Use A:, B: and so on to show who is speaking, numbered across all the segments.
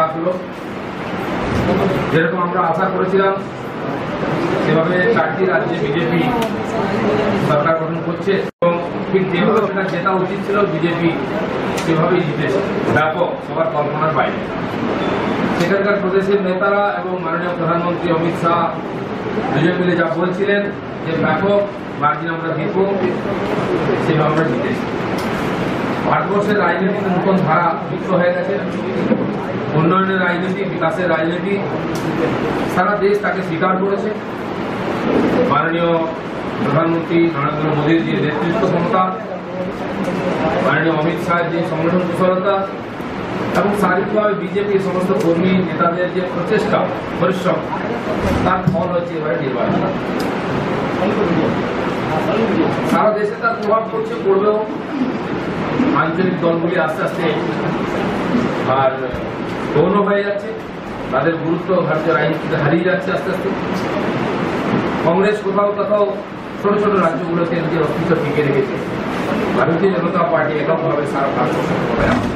A: প্রকাশ হলো। যেরকম আমরা আশা করেছিলাম সেভাবে 4টি রাজ্যে বিজেপি সরকার গঠন করছে এবং ঠিক যেভাবে সেটা জেতা উচিত ছিল বিজেপি সেভাবেই জিতেছে, ব্যাপক, সবার কল্পনার বাইরে। সেখানকার প্রদেশের নেতারা এবং মাননীয় প্রধানমন্ত্রী অমিত শাহ দুজন মিলে যা বলছিলেন যে ব্যাপক মার্জিন আমরা জিতব, সেভাবে আমরা জিতেছি। ভারতবর্ষের রাজনীতিতে নতুন ধারা যুক্ত হয়ে গেছে, উন্নয়নের রাজনীতি, বিকাশের রাজনীতি। সারা দেশ তাকে স্বীকার করেছে। মাননীয় প্রধানমন্ত্রী নরেন্দ্র মোদীর যে নেতৃত্ব ক্ষমতা, মাননীয় অমিত শাহের যে সংগঠন কুশলতা এবং শারীরিকভাবে বিজেপির সমস্ত কর্মী নেতাদের যে প্রচেষ্টা, পরিশ্রম, তার ফল হচ্ছে এবারে নির্বাচন। সারা দেশে তার প্রভাব পড়ছে, পড়বেও। আঞ্চলিক দলগুলি আস্তে আস্তে আর গৌণ হয়ে যাচ্ছে, তাদের গুরুত্ব ভারতীয় রাজনীতিতে হারিয়ে যাচ্ছে আস্তে আস্তে। কংগ্রেস কোথাও কোথাও ছোট ছোট রাজ্যগুলোতে নিজের অস্তিত্ব টিকে রেখেছে। ভারতীয় জনতা পার্টি এককভাবে সারা ভারতবর্ষ করে আছে।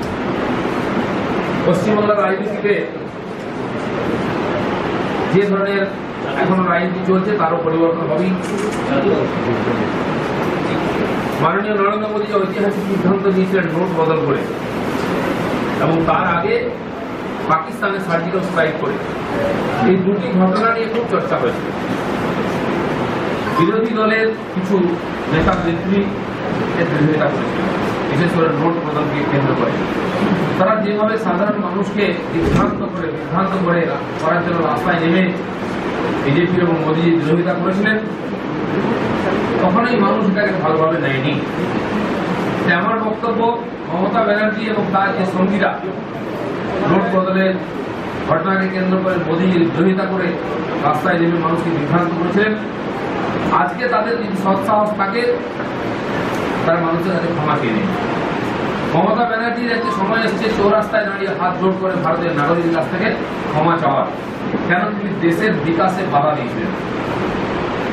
A: পশ্চিমবাংলার রাজনীতিতে যে ধরনের এখনো রাজনীতি চলছে তারও পরিবর্তন হবেই। মাননীয় নরেন্দ্র মোদী যে ঐতিহাসিক সিদ্ধান্ত নিয়েছিলেন নোট বদল করে এবং তার আগে পাকিস্তানের সার্জিক্যাল স্ট্রাইক করে, এই দুটি ঘটনা নিয়ে খুব চর্চা হয়েছে। বিরোধী দলের কিছু নেতা নেত্রী এর বিরোধিতা করেছিলেন, বিশেষ করে নোট বদলকে কেন্দ্র করে। তারা যেভাবে সাধারণ মানুষকে বিভ্রান্ত করে করার জন্য রাস্তায় নেমে বিজেপি এবং মোদীর বিরোধিতা করেছিলেন, তখনই মানুষ এটাকে ভালোভাবে নেয়নি। আমার বক্তব্য, মমতা ব্যানার্জি এবং তার যে সঙ্গীরা নোট বদলের ঘটনাকে কেন্দ্র করে মোদীর বিরোধিতা করে রাস্তায় নেমে মানুষকে বিভ্রান্ত করেছিলেন, আজকে তাদের যদি সৎসাহস থাকে তারা মানুষের কাছে ক্ষমা চেয়ে নেই। মমতা ব্যানার্জির একটা সময় এসছে চৌরাস্তায় দাঁড়িয়ে হাত জোর করে ভারতের নাগরিকের কাছ থেকে ক্ষমা চাওয়ার। কেন? তিনি দেশের বিকাশে বাধা দিয়েছিলেন।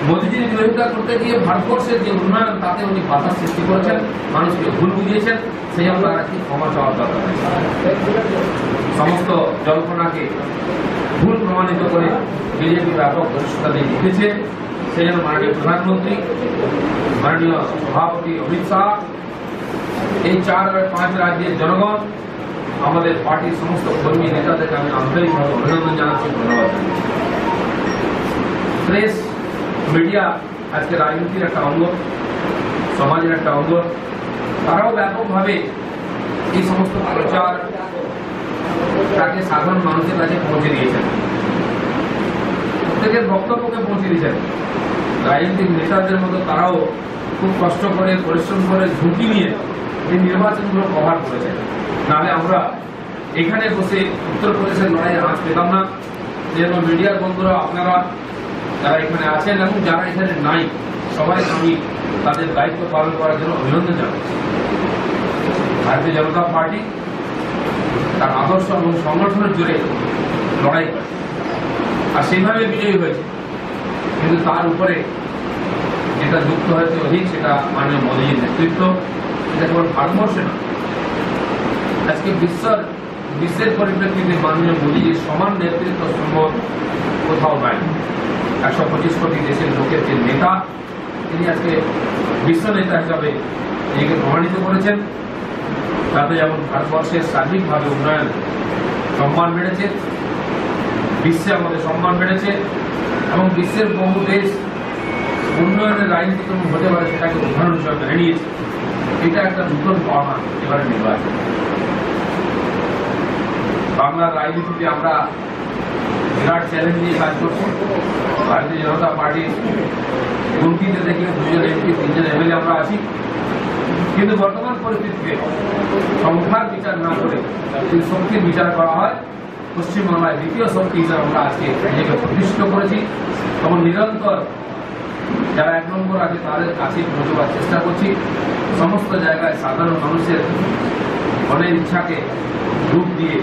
A: মোদীজির বিরোধিতা করতে গিয়ে ভারতবর্ষের যে উন্নয়ন তাতে উনি বাধা সৃষ্টি করেছেন, মানুষকে ভুল বুঝিয়েছেন, সেই জন্য তারা কি ক্ষমা চাওয়ার দরকার। সমস্ত জল্পনাকে ভুল প্রমাণিত করে বিজেপি ব্যাপক বরিষ্ঠতা দিয়ে জিতেছে। সেই জন্য মাননীয় প্রধানমন্ত্রী, মাননীয় সভাপতি অমিত শাহ, এই 4-5 রাজ্যের জনগণ, আমাদের পার্টির সমস্ত কর্মী নেতাদেরকে আমি আন্তরিকভাবে অভিনন্দন জানাচ্ছি, ধন্যবাদ। প্রেস মিডিয়া আজকে রাজনীতির একটা অঙ্গ, সমাজের একটা অঙ্গ। তারাও ব্যাপকভাবে এই সমস্ত প্রচার তাকে সাধারণ মানুষের কাছে পৌঁছে দিয়েছেন, প্রত্যেকের বক্তব্যকে পৌঁছে দিয়েছেন। রাজনৈতিক নেতাদের মতো তারাও খুব কষ্ট করে, পরিশ্রম করে, ঝুঁকি নিয়ে এই নির্বাচনগুলো কভার করেছেন। নাহলে আমরা এখানে বসে উত্তরপ্রদেশের লড়াইয়ের আঁচ পেতাম না। যেরকম মিডিয়ার বন্ধুরা, আপনারা যারা এখানে আছেন এবং যারা এখানে নাই, সবাই আমি তাদের দায়িত্ব পালন করার জন্য অভিনন্দন জানাচ্ছি। ভারতীয় জনতা পার্টি তার আদর্শ এবং সংগঠনের জোরে লড়াই করে আর সেইভাবে বিজয়ী হয়েছে। কিন্তু তার উপরে যেটা যুক্ত হয়েছে অধিক, সেটা মাননীয় মোদীর নেতৃত্ব। এটা কেবল ভারতবর্ষে না, আজকে বিশ্বের পরিপ্রেক্ষিতে মাননীয় মোদীর সমান নেতৃত্ব সম্ভব কোথাও নাই। 125 কোটি দেশের লোকের যে নেতা, তিনি আজকে বিশ্ব নেতা হিসাবে নিজেকে প্রমাণিত করেছেন। তাতে যেমন ভারতবর্ষের সার্বিকভাবে উন্নয়ন সম্মান বেড়েছে, বিশ্বে আমাদের সম্মান বেড়েছে এবং বিশ্বের বহু দেশ উন্নয়নের রাজনীতি কেমন হতে পারে সেটাকে উদাহরণ হিসাবে মেনে নিয়েছে। এটা একটা নতুন পাওনা এবারে নির্বাচন। বাংলার রাজনীতিতে আমরা বিরাট চ্যালেঞ্জ নিয়ে কাজ করছি। ভারতীয় জনতা পার্টির গুনতিতে দেখলে 2জন এমপি, 3জন এমএলএ আমরা আছি। কিন্তু বর্তমান পরিস্থিতিতে সংখ্যার বিচার না করে যদি শক্তির বিচার করা হয়, পশ্চিমবাংলায় দ্বিতীয় শক্তি হিসেবে আমরা আজকে নিজেকে প্রতিষ্ঠিত করেছি এবং নিরন্তর যারা 1 নম্বর আছে তাদের কাছে পৌঁছবার চেষ্টা করছি। সমস্ত জায়গায় সাধারণ মানুষের মনের ইচ্ছাকে রূপ দিয়ে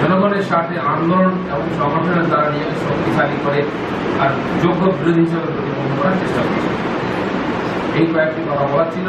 A: জনগণের স্বার্থে আন্দোলন এবং সংগঠনের দ্বারা নিজেকে শক্তিশালী করে আর যোগ্য বিরোধী হিসেবে প্রতিপন্ন করার চেষ্টা করছি। এই কয়েকটি কথা বলার ছিল।